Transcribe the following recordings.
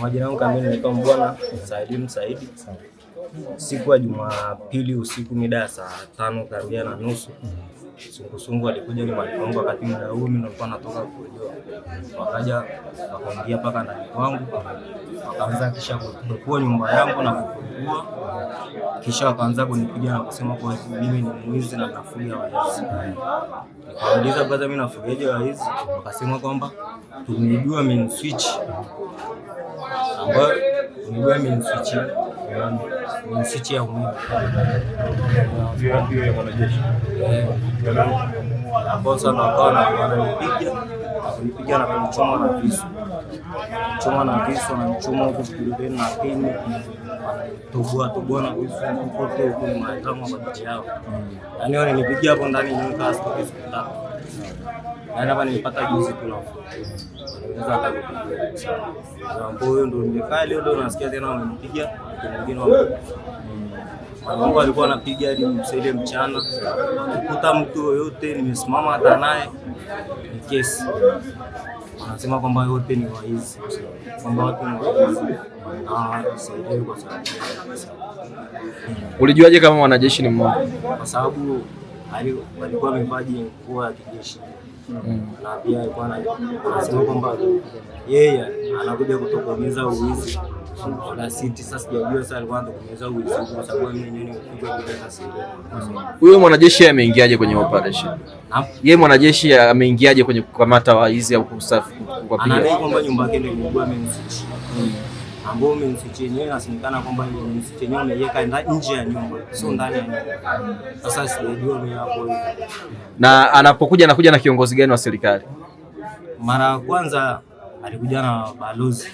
Majina yangu kamili naitwa Mbwana Saidi. Siku ya Jumapili usiku mida ya saa 5:30 sungusungu alikuja nyumbani kwangu wakati muda huu mimi nilikuwa natoka kuojoa. Wakaja wakaingia paka ndani kwangu, wakaanza kisha kudukua nyumba yangu na kufungua. Kisha wakaanza kunipiga na kusema kwa mimi ni mwizi na nafulia waizi. Nikauliza baada mimi nafuliaje waizi? Wakasema kwamba tumeibiwa main switch. Ambayo tumeibiwa main switch ya umeme. Ndio ya mwanajeshi. Hapo sana wananipiga na kunichoma na visu. Wananichoma huko pembeni na pini. Toboa na visu kote huko mwanadamu kwa ajili yao. Yaani walinipigia hapo ndani nimekaa siku 3. Yaani hapa nilipata juzi tu na naweza hata kupiga. Mambo hiyo ndio nimekaa leo nasikia tena wamenipiga mwingine wangu. Wangu alikuwa anapiga hadi msaidie mchana. Kukuta mtu yoyote nimesimama hata naye ni kesi. Wanasema kwamba yote ni waizi. Kwamba watu ni waizi. Saidia kwa sababu. Ulijuaje kama wanajeshi ni mmoja? Kwa sababu alikuwa amevaa nguo ya kijeshi. Na pia alikuwa anasema kwamba yeye anakuja kutokomeza uwizi. Wala siti sasa sijajua sasa alikuwa anatokomeza uwizi kwa sababu mimi mwenyewe nimepigwa bila sasa. Huyo mwanajeshi ameingiaje kwenye operation? Yeye mwanajeshi ameingiaje kwenye kukamata waizi au kusafi kuwapiga? Anadai kwamba nyumba yake ndio ilikuwa imemswitch. Ambao mmemswitch yenyewe inasemekana kwamba mmemswitch yenyewe ameiweka nje ya nyumba, sio ndani ya nyumba. Sasa sijajua mimi hapo hivyo. Na anapokuja anakuja na kiongozi gani wa serikali? Mara ya kwanza alikuja na balozi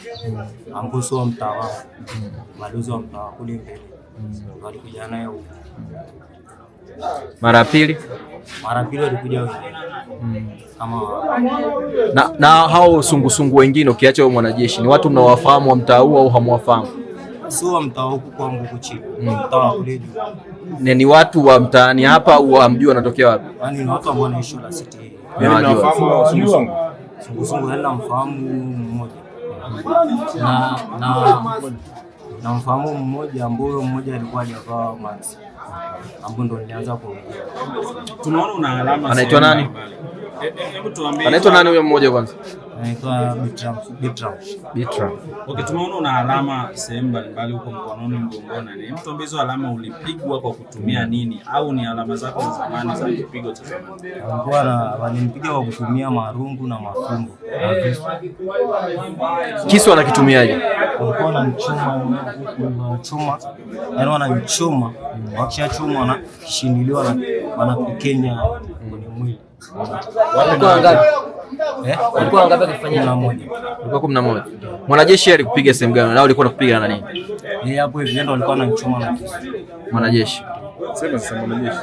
ambao sio mtaa wao. Balozi wa mtaa kule mbele. Ndio alikuja naye huko. Mara ya pili alikuja wengine. Kama na hao sungusungu wengine ukiacha wao mwanajeshi ni watu mnaowafahamu wa mtaa huu au hamwafahamu? Sio wa mtaa huko kwangu huko chini. Mtaa kule juu. Ni watu wa mtaani hapa au hamjui wanatokea wapi? Yaani ni watu ambao wanaishi la city. Mimi nafahamu sungusungu. Sungusungu namfahamu mmoja. Na mfahamu mmoja ambaye mmoja alikuwa hajavaa mask. Ambapo ndo nilianza kuongea. Tunaona una alama. Anaitwa nani? Hebu tuambie. Anaitwa nani huyo mmoja kwanza? Anaitwa Bitram. Okay, tumeona una alama sehemu mbalimbali huko mkononi, mgongoni. Hebu tuambie hizo alama ulipigwa kwa kutumia nini au ni alama zako za zamani za kipigo cha zamani? Walinipiga kwa kutumia marungu na mafumbo. Kisu wanakitumiaje? Walikuwa wanachoma. Yaani wanachoma. Wakishachoma na kishindiliwa na wanapekenya kwenye mwili. Walikuwa ngapi? Walikuwa ngapi kufanya na moja? Walikuwa 11. Mwanajeshi alikupiga sehemu gani? Na ulikuwa unakupiga na nini? Hapo hivi ndio walikuwa wanachoma na kisu. Mwanajeshi. Sema mwanajeshi.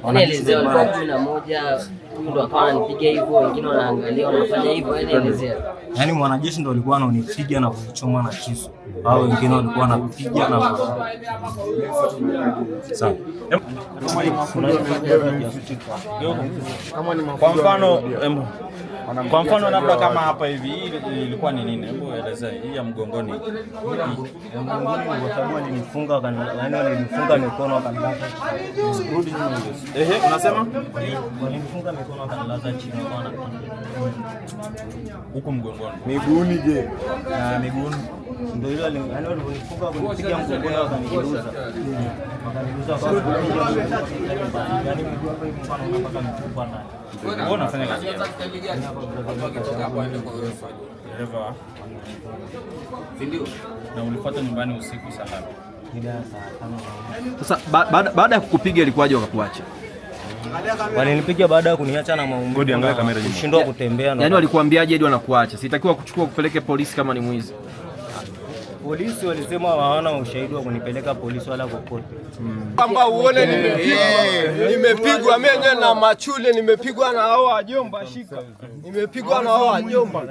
Anaelezea walikuwa 11 ndio akawa ananipiga hivyo, wengine wanaangalia wanafanya hivyo, anaelezea. Yaani mwanajeshi ndio alikuwa ananipiga na kunichoma na kisu. Hao wengine walikuwa wanapiga na sawa. Kwa mfano labda kama hapa hivi ilikuwa ni nini? Hebu elezea hii ya mgongoni. Mgongoni kwa sababu alinifunga walinifunga mikono wakanilaza chini. Rudi nyuma hiyo. Unasema? Walinifunga mikono wakanilaza chini bwana. Huko mgongoni. Miguuni je? Na miguuni. Ndio ile walinifunga kunipiga mgongoni wakanigeuza. Wakanigeuza kwa yaani mguu hapo hivi mfano unapaka mfupa ndani. Wewe unafanya kazi gani? Dereva. Ndio. Na ulifuata nyumbani usiku saa ngapi? Mida saa 5. Sasa baada ya kukupiga ilikuwaje wakakuacha? Walinipiga baada ya kuniacha na maumivu. Angalia kamera nyuma. Kushindwa kutembea. Yaani walikuambiaje hadi wanakuacha? Sitakiwa kuchukua kupeleke polisi kama ni mwizi. Polisi walisema hawana ushahidi wa kunipeleka polisi wala kokote. Kwamba uone nimepigwa mimi na machule, nimepigwa na hao wajomba shika. Nimepigwa na hao wajomba.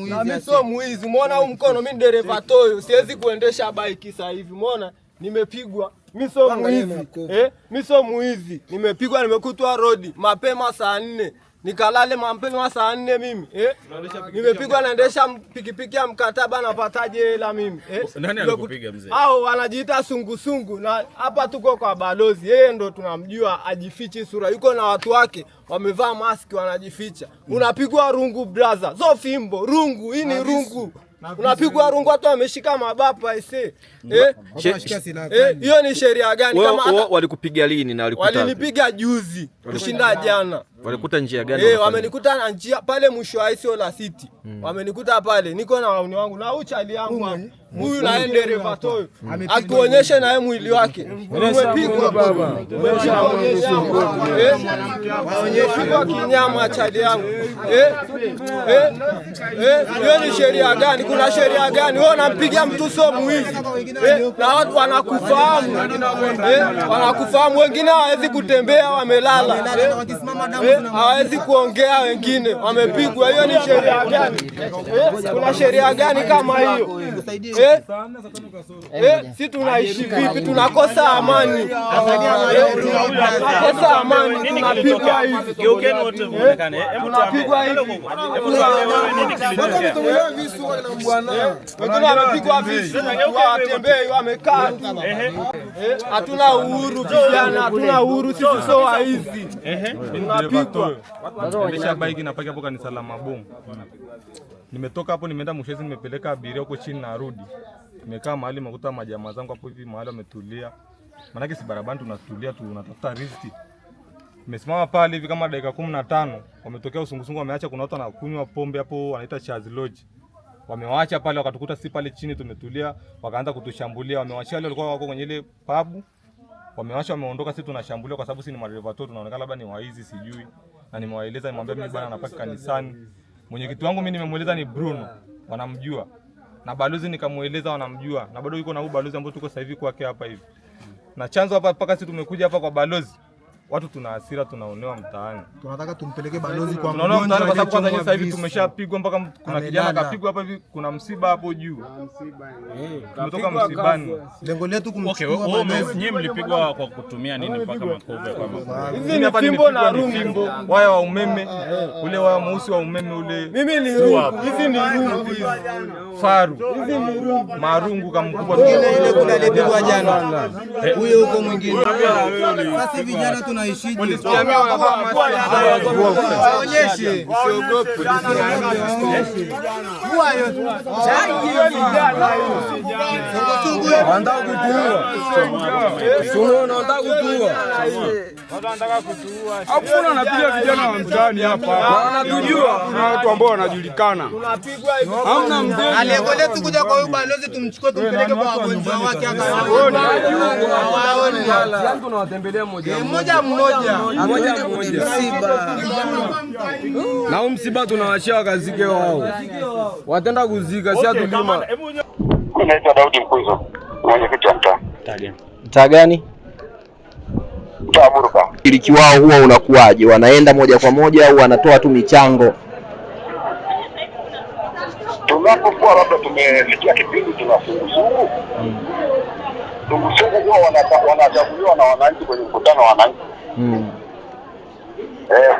Na mimi sio muizi. Umeona huu mkono mimi dereva toyo. Siwezi kuendesha bike sasa hivi. Umeona? Nimepigwa. Mimi sio muizi. Mimi sio muizi. Nimepigwa nimekutwa road mapema saa 4. nikalale mapema saa 4 mimi nimepigwa naendesha pikipiki ya mkataba, napataje hela mimi Nani alikupiga mzee? Hao wanajiita sungusungu, na hapa tuko kwa balozi, yeye ndo tunamjua, ajifichi sura, yuko na watu wake wamevaa maski wanajificha. Unapigwa rungu brother, zo fimbo rungu, hii ni rungu. Unapigwa rungu, watu wameshika mabapa ise. Hiyo ni sheria gani? Kama walikupiga lini na walikuta? Walinipiga juzi kushinda jana. Walikuta njia gani? Wamenikuta na njia pale mwisho wa ICO la City. Wamenikuta pale, niko na wauni wangu na uchali yangu hapo. Huyu na dereva toyo akionyesha na yeye mwili wake umepigwa baba, umepigwa kinyama chali yangu. Hiyo ni sheria gani? Kuna sheria gani? Wewe unampiga mtu sio mwizi na watu wanakufahamu, wanakufahamu. Wengine hawezi kutembea, wamelala, hawezi kuongea, wengine wamepigwa. Hiyo ni sheria gani? Kuna sheria gani kama hiyo? Si tunaishi vipi? Tunakosa amani, tunakosa amani, tunapigwa hivi, tunapigwa hivi, wengine wamepigwa visu, watembei wamekaa. Hatuna uhuru vijana, hatuna uhuru, sisi sio waizi, tunapigwa. Nimesha bike na paki hapo kanisa la Mabomu. Nimetoka hapo nimeenda Mushezi, nimepeleka abiria huko chini na rudi. Nimekaa mahali nimekuta majamaa zangu hapo hivi mahali wametulia. Maana si barabarani tunatulia tunatafuta riziki. Nimesimama pale hivi kama dakika 15, wametokea usungusungu, wameacha kuna watu wanakunywa pombe hapo wanaita Chaz Lodge. Wamewaacha pale wakatukuta si pale chini tumetulia, wakaanza kutushambulia. Wamewaacha wale walikuwa wako kwenye ile pub. Wamewaacha wameondoka, sisi tunashambulia kwa sababu sisi ni madereva tu, tunaonekana labda ni waizi sijui. Na nimewaeleza, nimwambia mimi bwana napaka kanisani. Mwenyekiti wangu mimi nimemueleza ni Bruno, wanamjua. Na balozi nikamueleza wanamjua. Na bado yuko na huyu balozi ambao tuko sasa hivi kwake hapa hivi. Na chanzo hapa mpaka sisi tumekuja hapa kwa balozi. Watu tuna hasira, tunaonewa mtaani. Tunataka tumpeleke balozi kwa mgonjwa. Tunaona kwa sababu kwanza sasa hivi tumeshapigwa mpaka kuna kijana kapigwa hapa hivi, kuna msiba hapo juu. Tumetoka msibani. Lengo letu kumchukua balozi. Nyinyi mlipigwa kwa kutumia nini mpaka makovu kwa makovu? Hizi ni fimbo na rungu. Waya wa umeme, ule waya mweusi wa umeme ule. Mimi ni rungu. Hizi ni rungu. Faru. Hizi ni rungu. Marungu kama mkubwa. Ile kule alipigwa jana. Huyo huko mwingine. Sasa vijana tunaishije? Waonyeshe, usiogope. Wanataka kutuua. Unaona wanataka kutuua. Wanataka kutuua. Hakuna anapiga vijana wa mtaani hapa. Wanatujua. Kuna watu ambao wanajulikana. Tunapigwa hivi. Hamna mdeni. Lengo letu kuja kwa huyu balozi tumchukue tumpeleke kwa wagonjwa wake hapa. Yangu tunawatembelea mmoja mmoja. Na msiba tunawachia wakazike wao. Watenda kuzika si atulima. Naitwa Daudi Mkuzo, mwenyekiti wa mtaa. Mtaa gani? Mtaa Buruka. Ushiriki wao huwa unakuwaje? Wanaenda moja kwa moja au wanatoa tu michango? Tunapokuwa labda tumefikia kipindi tuna sungusungu. Sungusungu huwa wanachaguliwa na wananchi kwenye mkutano wa wananchi.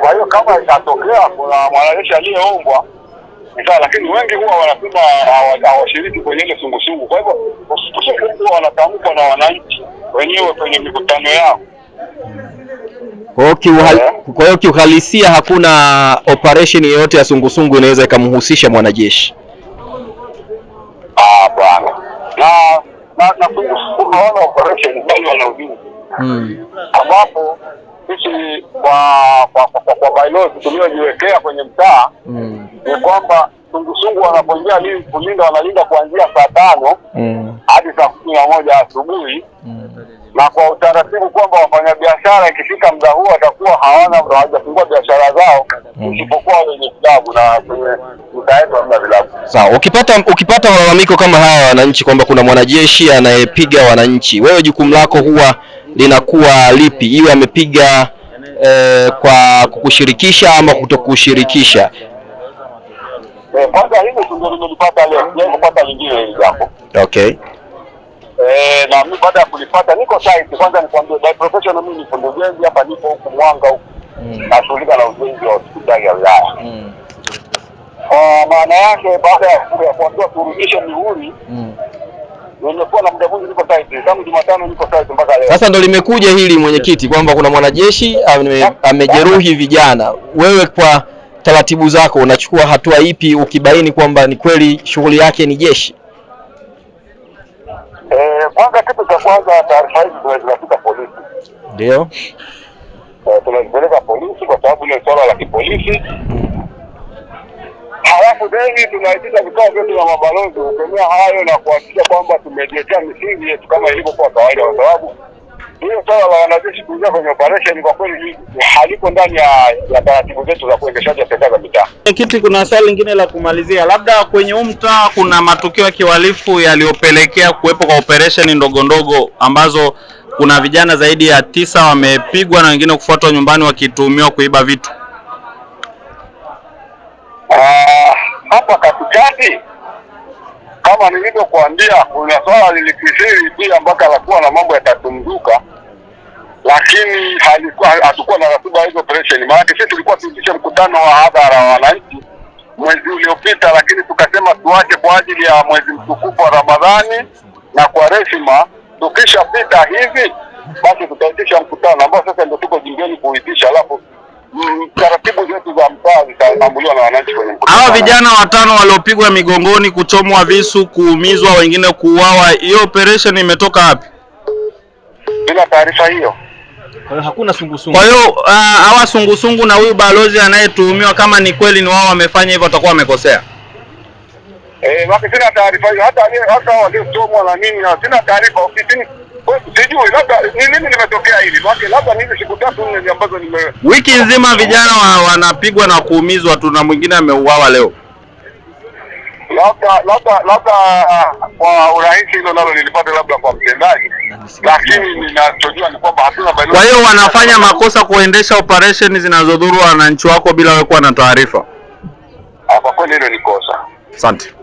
Kwa hiyo kama itatokea kuna mwanajeshi aliyeombwa sawa, lakini wengi huwa wanasema hawashiriki kwenye ile sungusungu. Kwa hivyo huwa wanatamkwa na wananchi wenyewe kwenye mikutano yao. Kwa hiyo kiuhalisia hakuna operation yoyote ya sungusungu inaweza ikamhusisha mwanajeshi. Bwana. Na sungusungu hawana operation bali wana ulinzi. Ambapo sisi kwa balozi tuliojiwekea kwenye mtaa ni kwamba sungusungu wanapoingia kulinda wanalinda kuanzia saa 5 hadi saa 11 asubuhi. Na kwa utaratibu kwamba wafanyabiashara ikifika muda huo watakuwa hawajafungua biashara zao isipokuwa wenye vilabu na kwenye mtaa yetu hamna vilabu. Sawa, ukipata malalamiko kama haya wananchi kwamba kuna mwanajeshi anayepiga wananchi, wewe jukumu lako huwa linakuwa lipi? Iwe amepiga kwa kukushirikisha ama kutokushirikisha? Kwanza hili ndio nimelipata leo, sija kupata lingine hili jambo. Okay. Na mimi baada ya kulipata niko site, kwanza nikwambie by professional mimi ni fundi ujenzi hapa, nipo huku Mwanga huku. nashughulika na ujenzi wa hospitali ya wilaya. Maana yake baada ya kuambiwa kurudisha mihuri nimekuwa na muda mwingi niko site, tangu Jumatano niko site mpaka leo. Sasa ndo limekuja hili mwenyekiti kwamba kuna mwanajeshi amejeruhi vijana. Wewe kwa taratibu zako unachukua hatua ipi ukibaini kwamba ni kweli shughuli yake ni jeshi? Kwanza kitu cha kwanza, taarifa hizi tunazipeleka polisi. Ndio. Tunazipeleka polisi kwa sababu ni swala la kipolisi. Halafu deni tunaitisha vikao vyetu na mabalozi kukemea hayo na kuhakikisha kwamba tumejiwekea misingi yetu kama ilivyokuwa kawaida, kwa sababu hiyo swala la wanajeshi kuingia kwenye operation kwa kweli haliko ndani ya taratibu zetu za kuendeshaji serikali za mitaa. Kitu, kuna swali lingine la kumalizia, labda kwenye mtaa kuna matukio ya kihalifu yaliyopelekea kuwepo kwa operation ndogo ndogo ambazo kuna vijana zaidi ya 9 wamepigwa na wengine kufuatwa nyumbani wakituhumiwa kuiba vitu? Hapa katikati kama nilivyokuambia, kuna swala lilikithiri pia mpaka lakuwa na mambo yatatumzuka, lakini hatukuwa na ratiba hizo operation. Maana sisi tulikuwa tuitishe mkutano wa hadhara wa wananchi mwezi uliopita, lakini tukasema tuache kwa ajili ya mwezi mtukufu wa Ramadhani na kwa rehema. Tukishapita hivi basi tutaitisha mkutano ambao sasa ndio tuko jingeni kuitisha, alafu taratibu zetu za mtaa zitaambuliwa na wananchi kwenye mkutano. Hawa vijana 5 waliopigwa migongoni, kuchomwa visu, kuumizwa, wengine kuuawa, hiyo operation imetoka wapi? Bila taarifa hiyo. Kwa hiyo hakuna sungusungu. Kwa hiyo hawa sungusungu na huyu balozi anayetuhumiwa, kama ni kweli ni wao wamefanya hivyo, watakuwa wamekosea? Sina taarifa hiyo, hata waliochomwa na nini, sina taarifa ofisini. Sijui labda ni nini limetokea hili. Labda ni siku 3-4 ambazo wiki nzima vijana wanapigwa na kuumizwa tu, na mwingine ameuawa leo. Labda kwa urahisi hilo nalo nilipata labda kwa mtendaji, lakini ninachojua ni kwamba hatuna balozi. Kwa hiyo wanafanya makosa kuendesha operation zinazodhuru wananchi wako bila wewe kuwa na taarifa? Kwa kweli hilo ni kosa. Asante.